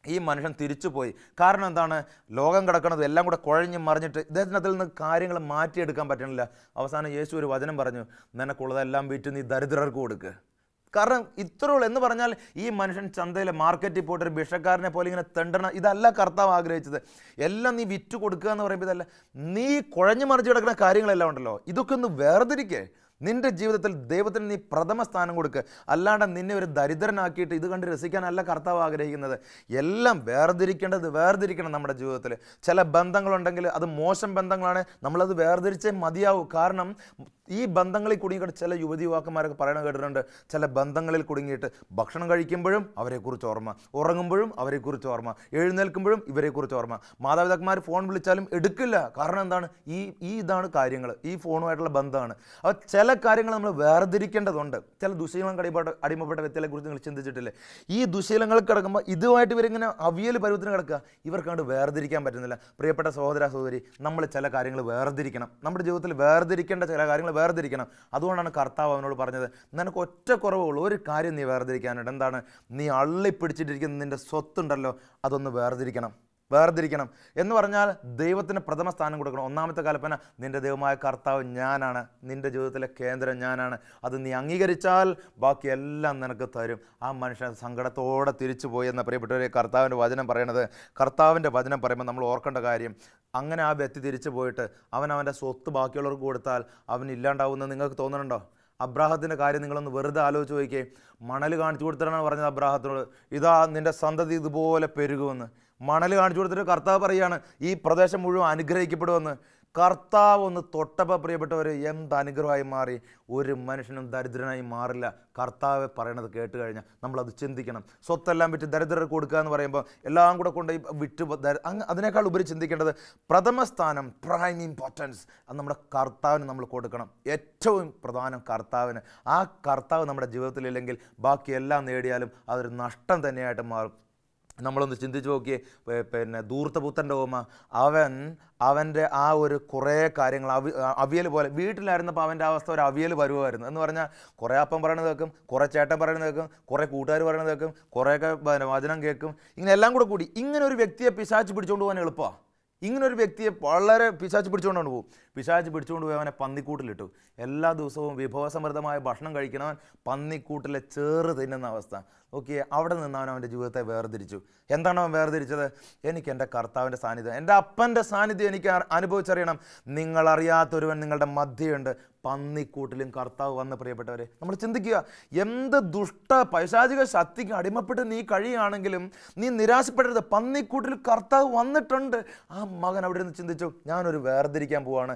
ഈ മനുഷ്യൻ തിരിച്ചു പോയി. കാരണം എന്താണ്? ലോകം കിടക്കണത് എല്ലാം കൂടെ കുഴഞ്ഞ് മറിഞ്ഞിട്ട് ഇദ്ദേഹത്തിന് അതിൽ നിന്ന് കാര്യങ്ങൾ മാറ്റിയെടുക്കാൻ പറ്റണില്ല. അവസാനം യേശു ഒരു വചനം പറഞ്ഞു, നിനക്കുള്ളതെല്ലാം വിറ്റ് നീ ദരിദ്രർക്ക് കൊടുക്കുക. കാരണം ഇത്രയുള്ളൂ എന്ന് പറഞ്ഞാൽ ഈ മനുഷ്യൻ ചന്തയിൽ മാർക്കറ്റിൽ പോയിട്ട് ഒരു ഭിക്ഷക്കാരനെ പോലെ ഇങ്ങനെ തെണ്ടണം, ഇതല്ല കർത്താവ് ആഗ്രഹിച്ചത്. എല്ലാം നീ വിറ്റ് കൊടുക്കുക എന്ന് പറയുമ്പോൾ ഇതല്ല. നീ കുഴഞ്ഞു മറിച്ച് കിടക്കുന്ന കാര്യങ്ങളെല്ലാം ഉണ്ടല്ലോ, ഇതൊക്കെ ഒന്ന് വേർതിരിക്കേ. നിൻ്റെ ജീവിതത്തിൽ ദൈവത്തിന് നീ പ്രഥമ സ്ഥാനം കൊടുക്കുക. അല്ലാണ്ട് നിന്നെ ഒരു ദരിദ്രനാക്കിയിട്ട് ഇത് കണ്ട് രസിക്കാനല്ല കർത്താവ് ആഗ്രഹിക്കുന്നത്. എല്ലാം വേർതിരിക്കണം നമ്മുടെ ജീവിതത്തിൽ. ചില ബന്ധങ്ങളുണ്ടെങ്കിൽ അത് മോശം ബന്ധങ്ങളാണ്, നമ്മളത് വേർതിരിച്ചേ മതിയാവൂ. കാരണം ഈ ബന്ധങ്ങളിൽ കുടുങ്ങിയിട്ട് ചില യുവതിയുവാക്കന്മാരൊക്കെ പറയണ കേട്ടിട്ടുണ്ട്, ചില ബന്ധങ്ങളിൽ കുടുങ്ങിയിട്ട് ഭക്ഷണം കഴിക്കുമ്പോഴും അവരെക്കുറിച്ച് ഓർമ്മ, ഉറങ്ങുമ്പോഴും അവരെക്കുറിച്ച് ഓർമ്മ, എഴുന്നേൽക്കുമ്പോഴും ഇവരെക്കുറിച്ച് ഓർമ്മ. മാതാപിതാക്കന്മാർ ഫോൺ വിളിച്ചാലും എടുക്കില്ല. കാരണം എന്താണ്? ഇതാണ് കാര്യങ്ങൾ, ഈ ഫോണുമായിട്ടുള്ള ബന്ധമാണ്. അപ്പോൾ ചില കാര്യങ്ങൾ നമ്മൾ വേർതിരിക്കേണ്ടതുണ്ട്. ചില ദുശീലങ്ങൾ അടിമപ്പെട്ട വ്യക്തികളെ കുറിച്ച് നിങ്ങൾ ചിന്തിച്ചിട്ടില്ലേ? ഈ ദുശീലങ്ങൾ കിടക്കുമ്പോൾ ഇതുമായിട്ട് ഇവരിങ്ങനെ അവിയൽ പരുവത്തിന് കിടക്കുക, ഇവർക്കങ്ങോട്ട് വേർതിരിക്കാൻ പറ്റുന്നില്ല. പ്രിയപ്പെട്ട സഹോദര സഹോദരി, നമ്മൾ ചില കാര്യങ്ങൾ വേർതിരിക്കണം. നമ്മുടെ ജീവിതത്തിൽ വേർതിരിക്കേണ്ട ചില കാര്യങ്ങൾ വേർതിരിക്കണം. അതുകൊണ്ടാണ് കർത്താവ് അവനോട് പറഞ്ഞത്, നിനക്ക് ഒറ്റ കുറവുള്ളൂ, ഒരു കാര്യം നീ വേർതിരിക്കാനുണ്ട്. എന്താണ്? നീ അള്ളിപ്പിടിച്ചിട്ടിരിക്കുന്ന നിൻ്റെ സ്വത്തുണ്ടല്ലോ, അതൊന്ന് വേർതിരിക്കണം. വേർതിരിക്കണം എന്ന് പറഞ്ഞാൽ ദൈവത്തിന് പ്രഥമ സ്ഥാനം കൊടുക്കണം. ഒന്നാമത്തെ കൽപ്പന, നിൻ്റെ ദൈവമായ കർത്താവ് ഞാനാണ്, നിൻ്റെ ജീവിതത്തിലെ കേന്ദ്രം ഞാനാണ്. അത് നീ അംഗീകരിച്ചാൽ ബാക്കി എല്ലാം നിനക്ക് തരും. ആ മനുഷ്യൻ സങ്കടത്തോടെ തിരിച്ചു പോയി എന്ന പ്രിയപ്പെട്ടവരെ കർത്താവിൻ്റെ വചനം പറയണത്. കർത്താവിൻ്റെ വചനം പറയുമ്പോൾ നമ്മൾ ഓർക്കേണ്ട കാര്യം, അങ്ങനെ ആ വ്യക്തി തിരിച്ചു പോയിട്ട് അവൻ്റെ സ്വത്ത് ബാക്കിയുള്ളവർക്ക് കൊടുത്താൽ അവൻ ഇല്ലാണ്ടാവുമെന്ന് നിങ്ങൾക്ക് തോന്നുന്നുണ്ടോ? അബ്രാഹത്തിൻ്റെ കാര്യം നിങ്ങളൊന്ന് വെറുതെ ആലോചിച്ച് നോക്കിയേ. മണൽ കാണിച്ചു കൊടുത്തിട്ടാണ് പറഞ്ഞത് അബ്രാഹത്തിനോട്, ഇതാ നിൻ്റെ സന്തതി ഇതുപോലെ പെരുകുമെന്ന്. മണൽ കാണിച്ചു കൊടുത്തിട്ട് കർത്താവ് പറയുകയാണ് ഈ പ്രദേശം മുഴുവൻ അനുഗ്രഹിക്കപ്പെടുമെന്ന്. കർത്താവ് ഒന്ന് തൊട്ടപ്പോൾ പ്രിയപ്പെട്ടവർ എന്ത് അനുഗ്രഹമായി മാറി. ഒരു മനുഷ്യനും ദരിദ്രനായി മാറില്ല. കർത്താവ് പറയണത് കേട്ട് കഴിഞ്ഞാൽ നമ്മളത് ചിന്തിക്കണം. സ്വത്തെല്ലാം വിറ്റ് ദരിദ്രർക്ക് കൊടുക്കുക എന്ന് പറയുമ്പോൾ എല്ലാം കൂടെ കൊണ്ട് വിറ്റ് അതിനേക്കാൾ ഉപരി ചിന്തിക്കേണ്ടത് പ്രഥമ സ്ഥാനം, പ്രൈം ഇമ്പോർട്ടൻസ്, അത് നമ്മുടെ കർത്താവിന് നമ്മൾ കൊടുക്കണം. ഏറ്റവും പ്രധാനം കർത്താവിന്. ആ കർത്താവ് നമ്മുടെ ജീവിതത്തിലില്ലെങ്കിൽ ബാക്കിയെല്ലാം നേടിയാലും അതൊരു നഷ്ടം തന്നെയായിട്ട് മാറും. നമ്മളൊന്ന് ചിന്തിച്ച് നോക്കിയേ. ധൂർത്തപുത്രൻ്റെ ഓമ, അവൻ്റെ ആ ഒരു കുറേ കാര്യങ്ങൾ അവിയൽ പോലെ വീട്ടിലായിരുന്നപ്പോൾ അവൻ്റെ അവസ്ഥ ഒരു അവിയൽ പരുവായിരുന്നു. എന്ന് പറഞ്ഞാൽ കുറേ അപ്പം പറയണത് കേൾക്കും, കുറേ ചേട്ടൻ പറയണത് കേൾക്കും, കുറേ കൂട്ടുകാർ പറയണത് കേൾക്കും, കുറേയൊക്കെ വചനം കേൾക്കും. ഇങ്ങനെ എല്ലാം കൂടി ഇങ്ങനെ ഒരു വ്യക്തിയെ പിശാച് പിടിച്ചുകൊണ്ട് പോകാൻ എളുപ്പമാണ്. ഇങ്ങനൊരു വ്യക്തിയെ വളരെ പിശാച് പിടിച്ചുകൊണ്ടാണ് പോകും. പിശാച് പിടിച്ചുകൊണ്ട് പോയി അവനെ പന്നിക്കൂട്ടിലിട്ടു. എല്ലാ ദിവസവും വിഭവസമൃദ്ധമായ ഭക്ഷണം കഴിക്കണവൻ പന്നിക്കൂട്ടിലെ ചേറ് തിന്നുന്ന അവസ്ഥ. ഓക്കെ, അവിടെ നിന്ന് അവൻ്റെ ജീവിതത്തെ വേർതിരിച്ചു. എന്താണ് അവൻ വേർതിരിച്ചത്? എനിക്ക് എൻ്റെ കർത്താവിൻ്റെ സാന്നിധ്യം, എൻ്റെ അപ്പൻ്റെ സാന്നിധ്യം എനിക്ക് അനുഭവിച്ചറിയണം. നിങ്ങളറിയാത്തൊരുവൻ നിങ്ങളുടെ മധ്യയുണ്ട്. പന്നിക്കൂട്ടിലും കർത്താവ് വന്ന് പ്രിയപ്പെട്ടവരെ നമ്മൾ ചിന്തിക്കുക. എന്ത് ദുഷ്ട പൈശാചിക ശക്തിക്ക് അടിമപ്പെട്ട് നീ കഴിയുകയാണെങ്കിലും നീ നിരാശപ്പെടരുത്. പന്നിക്കൂട്ടിൽ കർത്താവ് വന്നിട്ടുണ്ട്. ആ മകൻ അവിടെ നിന്ന് ചിന്തിച്ചു, ഞാനൊരു വേർതിരിക്കാൻ പോവുകയാണ്,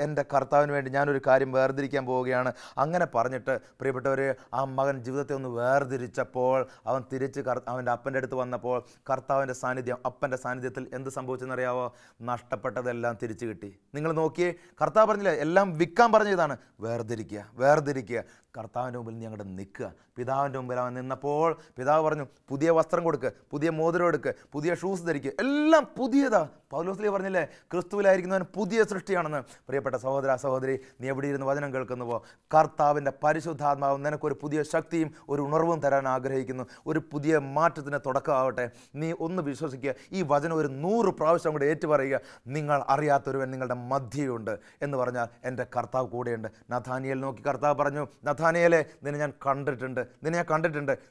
എൻ്റെ കർത്താവിന് വേണ്ടി ഞാനൊരു കാര്യം വേർതിരിക്കാൻ പോവുകയാണ്. അങ്ങനെ പറഞ്ഞിട്ട് പ്രിയപ്പെട്ടവരെ ആ മകൻ ജീവിതത്തെ ഒന്ന് വേർതിരിച്ചപ്പോൾ അവൻ തിരിച്ച് അവൻ്റെ അപ്പൻ്റെ അടുത്ത് വന്നപ്പോൾ കർത്താവിൻ്റെ സാന്നിധ്യം, അപ്പൻ്റെ സാന്നിധ്യത്തിൽ എന്ത് സംഭവിച്ചെന്നറിയാവോ? നഷ്ടപ്പെട്ടതെല്ലാം തിരിച്ചു കിട്ടി. നിങ്ങൾ നോക്കിയേ, കർത്താവ് പറഞ്ഞില്ലേ, എല്ലാം വിൽക്കാൻ പറഞ്ഞ ഇതാണ്, വേർതിരിക്കുക. കർത്താവിൻ്റെ മുമ്പിൽ നീ അങ്ങോട്ട് നിൽക്കുക. പിതാവിൻ്റെ മുമ്പിൽ അവൻ നിന്നപ്പോൾ പിതാവ് പറഞ്ഞു, പുതിയ വസ്ത്രം കൊടുക്കുക, പുതിയ മോതിരം എടുക്കുക, പുതിയ ഷൂസ് ധരിക്കുക, എല്ലാം പുതിയതാ. പൗലോസ്ലീഹ പറഞ്ഞില്ലേ, ക്രിസ്തുവിലായിരിക്കുന്നവൻ പുതിയ സൃഷ്ടിയാണെന്ന്. പ്രിയപ്പെട്ട സഹോദര സഹോദരി, നീ എവിടെ ഇരുന്ന് വചനം കേൾക്കുന്നുവോ, കർത്താവിൻ്റെ പരിശുദ്ധാത്മാവ് നിനക്കൊരു പുതിയ ശക്തിയും ഒരു ഉണർവും തരാൻ ആഗ്രഹിക്കുന്നു. ഒരു പുതിയ മാറ്റത്തിന് തുടക്കമാവട്ടെ. നീ ഒന്ന് വിശ്വസിക്കുക. ഈ വചനം ഒരു 100 പ്രാവശ്യം കൂടെ ഏറ്റുപറയുക. നിങ്ങൾ അറിയാത്തൊരുവൻ നിങ്ങളുടെ മധ്യയുണ്ട് എന്ന് പറഞ്ഞാൽ എൻ്റെ കർത്താവ് കൂടെയുണ്ട്. നഥാനിയേൽ നോക്കി കർത്താവ് പറഞ്ഞു, നഥാനിയേലേ, നിന്നെ ഞാൻ കണ്ടിട്ടുണ്ട്.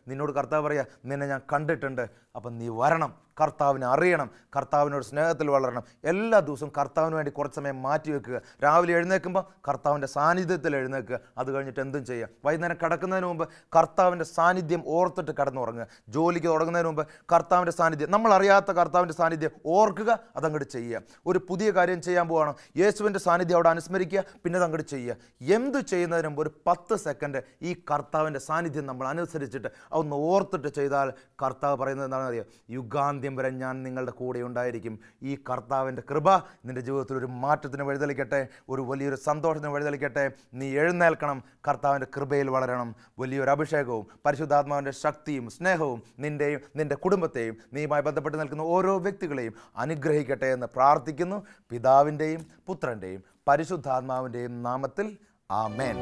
നിന്നോട് കർത്താവ് പറയുക, നിന്നെ ഞാൻ കണ്ടിട്ടുണ്ട്. അപ്പം നീ വരണം, കർത്താവിനെ അറിയണം, കർത്താവിനോട് സ്നേഹത്തിൽ വളരണം. എല്ലാ ദിവസവും കർത്താവിന് വേണ്ടി കുറച്ച് സമയം മാറ്റി വെക്കുക. രാവിലെ എഴുന്നേൽക്കുമ്പോൾ കർത്താവിൻ്റെ സാന്നിധ്യത്തിൽ എഴുന്നേൽക്കുക. അത് കഴിഞ്ഞിട്ട് എന്തും ചെയ്യുക. വൈകുന്നേരം കിടക്കുന്നതിന് മുമ്പ് കർത്താവിൻ്റെ സാന്നിധ്യം ഓർത്തിട്ട് കിടന്നുറങ്ങുക. ജോലിക്ക് തുടങ്ങുന്നതിന് മുമ്പ് കർത്താവിൻ്റെ സാന്നിധ്യം, നമ്മളറിയാത്ത കർത്താവിൻ്റെ സാന്നിധ്യം ഓർക്കുക, അതങ്ങോട്ട് ചെയ്യുക. ഒരു പുതിയ കാര്യം ചെയ്യാൻ പോവാണ്, യേശുവിൻ്റെ സാന്നിധ്യം അവിടെ അനുസ്മരിക്കുക, പിന്നെ അതങ്ങോട്ട് ചെയ്യുക. എന്ത് ചെയ്യുന്നതിന് മുമ്പ് ഒരു 10 സെക്കൻഡ് ഈ കർത്താവിൻ്റെ സാന്നിധ്യം നമ്മൾ അനുസരിച്ചിട്ട് അതൊന്ന് ഓർത്തിട്ട് ചെയ്താൽ കർത്താവ് പറയുന്നത് എന്താണെന്ന് അറിയാം? യുഗാന്ത്യം വരെ ഞാൻ നിങ്ങളുടെ കൂടെ ഉണ്ടായിരിക്കും. ഈ കർത്താവിൻ്റെ കൃപ നിൻ്റെ ജീവിതത്തിൽ ഒരു മാറ്റത്തിന് വഴിതെളിക്കട്ടെ, ഒരു വലിയൊരു സന്തോഷത്തിന് വഴിതെളിക്കട്ടെ. നീ എഴുന്നേൽക്കണം, കർത്താവിൻ്റെ കൃപയിൽ വളരണം. വലിയൊരു അഭിഷേകവും പരിശുദ്ധാത്മാവിൻ്റെ ശക്തിയും സ്നേഹവും നിൻ്റെയും നിൻ്റെ കുടുംബത്തെയും നീയുമായി ബന്ധപ്പെട്ട് നിൽക്കുന്ന ഓരോ വ്യക്തികളെയും അനുഗ്രഹിക്കട്ടെ എന്ന് പ്രാർത്ഥിക്കുന്നു. പിതാവിൻ്റെയും പുത്രൻ്റെയും പരിശുദ്ധാത്മാവിൻ്റെയും നാമത്തിൽ ആമേൻ.